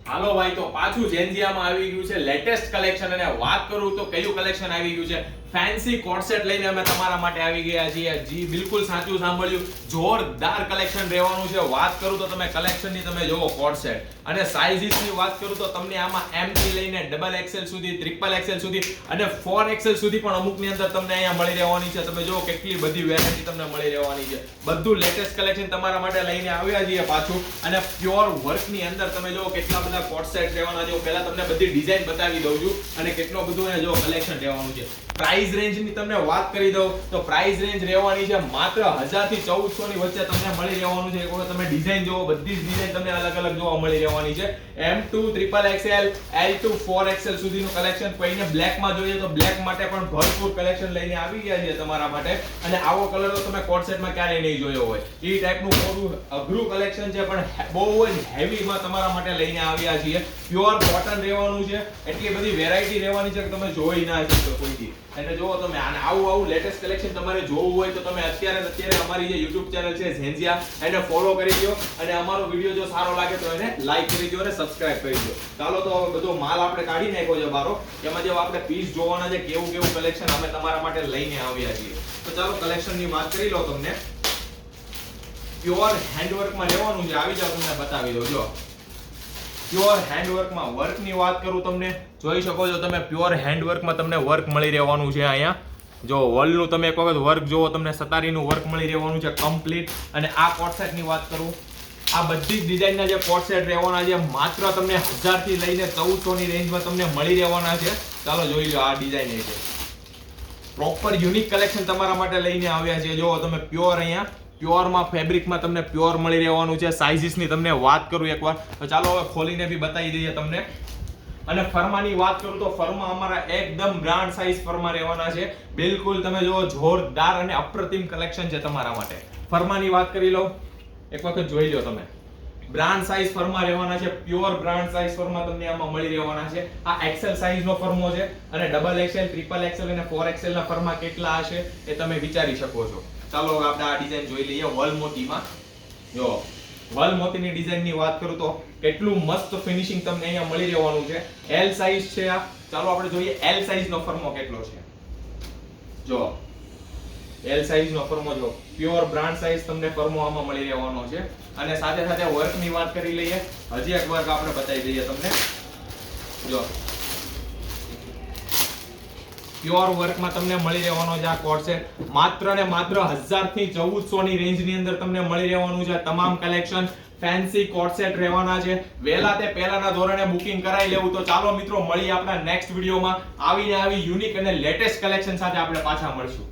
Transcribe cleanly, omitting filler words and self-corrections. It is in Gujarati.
હાલો ભાઈ, તો પાછું જેન્ઝિયામાં આવી ગયું છે લેટેસ્ટ કલેક્શન. અને વાત કરું તો કયું કલેક્શન આવી ગયું છે, ફેન્સી કોટ સેટ લઈને અમે તમારા માટે આવી ગયા છીએ. જી બિલકુલ સાચું સાંભળ્યું, જોરદાર કલેક્શન રહેવાનું છે. વાત કરું તો તમે કલેક્શનની તમે જોવો કોટ સેટ, અને સાઇઝીસની વાત કરું તો તમને આમાં M થી લઈને ડબલ XL સુધી, ટ્રિપલ XL સુધી અને 4XL સુધી પણ અમુકની અંદર તમને અહીંયા મળી રહેવાની છે. તમે જોવો કેટલી બધી વેરાયટી તમને મળી રહેવાની છે. બધું લેટેસ્ટ કલેક્શન તમારા માટે લઈને આવ્યા છીએ પાછું. અને પ્યોર વર્કની અંદર તમે જોવો કેટલા બધા કોટ સેટ રહેવાના છે. પહેલા તમને બધી ડિઝાઇન બતાવી દઉં છું અને કેટલો બધું અહીંયા જો કલેક્શન રહેવાનું છે. પ્રાઇસ રેન્જની તમને વાત કરી દઉં તો પ્રાઇસ રેન્જ રહેવાની છે માત્ર 1000 થી 1400 ની વચ્ચે તમને મળી રહેવાનું છે. એક વખત તમે ડિઝાઇન જોવો, બધી જ ડિઝાઇન તમને અલગ અલગ જોવા મળી રહેવાની છે. M2 triple XL, L2 4XL સુધીનું કલેક્શન. કોઈને બ્લેકમાં જોઈએ તો બ્લેક માટે પણ ભરપૂર કલેક્શન લઈને આવી ગયા છે તમારા માટે. અને આવો કલર તો તમે કોટ સેટમાં ક્યારેય નહીં જોયો હોય. એ ટાઈપનું થોડું અઘરું કલેક્શન છે પણ બહુ જ હેવીમાં તમારા માટે લઈને આવ્યા છીએ. પ્યોર કોટન રહેવાનું છે. એટલી બધી વેરાયટી રહેવાની છે કે તમે જોઈ ના શકશો કોઈથી. અને જો તમે આવું લેટેસ્ટ કલેક્શન તમારે જોવું હોય તો તમે અત્યારે અમારી જે YouTube ચેનલ છે જેન્ઝિયા, એને ફોલો કરી દો. અને અમારો વિડિયો જો સારો લાગે તો એને લાઈક કરી દો અને સબસ્ક્રાઇબ કરી દો. ચાલો તો હવે બધો માલ આપણે કાઢી નાખ્યો છે બારો. એમાં જે આપણે પીસ જોવાના છે કેવું કલેક્શન અમે તમારા માટે લઈને આવ્યા છીએ. તો ચાલો કલેક્શનની વાત કરી લો. તમને પ્યોર હેન્ડવર્કમાં રહેવાનું છે. આવી જાવ, તમને બતાવી દઉં. જો પ્યોર હેન્ડવર્કમાં વર્કની વાત કરું, તમને જોઈ શકો છો તમે પ્યોર હેન્ડવર્કમાં તમને વર્ક મળી રહેવાનું છે. અહીંયા જો વોલનું તમે એક વખત વર્ક જોવો, તમને સતારીનું વર્ક મળી રહેવાનું છે કમ્પ્લીટ. અને આ કોટ સેટની વાત કરું, આ બધી જ ડિઝાઇનના જે કોટ સેટ રહેવાના છે માત્ર તમને 1000 થી લઈને 1400 ની રેન્જમાં તમને મળી રહેવાના છે. ચાલો જોઈ લો, આ ડિઝાઇન છે પ્રોપર યુનિક કલેક્શન તમારા માટે લઈને આવ્યા છે. જો તમે પ્યોર અહીંયા પ્યોરમાં ફેબ્રિકમાં તમને પ્યોર મળી રહેવાનું છે. સાઇઝીસની તમને વાત કરું એકવાર, તો ચાલો હવે ખોલીને બી બતાવી દઈએ તમને. અને ફર્માની વાત કરું તો ફર્મા અમારા એકદમ બ્રાન્ડ સાઇઝ ફર્મા રહેવાના છે. બિલકુલ તમે જો જોરદાર અને અપ્રતિમ કલેક્શન છે તમારા માટે. ફર્માની વાત કરી લો, એક વખત જોઈ લો તમે. બ્રાન્ડ સાઇઝ ફર્મા રહેવાના છે. પ્યોર બ્રાન્ડ સાઇઝ ફર્મા તમને આમાં મળી રહેવાના છે. આ XL સાઇઝનો ફર્મો છે. અને ડબલ XL, ટ્રિપલ XL અને 4XL ના ફર્મા કેટલા હશે એ તમે વિચારી શકો છો. ચાલો આપણે આ ડિઝાઇન જોઈ લઈએ વલ મોતીમાં. જો વલ મોતીની ડિઝાઇનની વાત કરું તો કેટલું મસ્ત ફિનિશિંગ તમને અહીંયા મળી રહેવાનું છે. L સાઇઝ છે આ. ચાલો આપણે જોઈએ L સાઇઝનો ફર્મો કેટલો છે. જો L સાઇઝનો ફર્મો જો પ્યોર બ્રાન્ડ સાઇઝ તમને ફર્મો આમાં મળી રહેવાનો છે. અને સાથે સાથે વર્કની વાત કરી લઈએ. હજી એક વર્ક આપણે બતાવી દઈએ તમને. જો પ્યોર વર્કમાં તમને મળી રહેવાનો છે આ કોટ સેટ. માત્ર ને માત્ર 1000 થી 1400 ની રેન્જની અંદર તમને મળી રહેવાનું છે. તમામ કલેક્શન ફેન્સી કોટ સેટ રહેવાના છે. વહેલા તે પહેલાના ધોરણે બુકિંગ કરાવી લેવું. તો ચાલો મિત્રો, મળીએ આપણા નેક્સ્ટ વિડીયોમાં. આવી યુનિક અને લેટેસ્ટ કલેક્શન સાથે આપણે પાછા મળશું.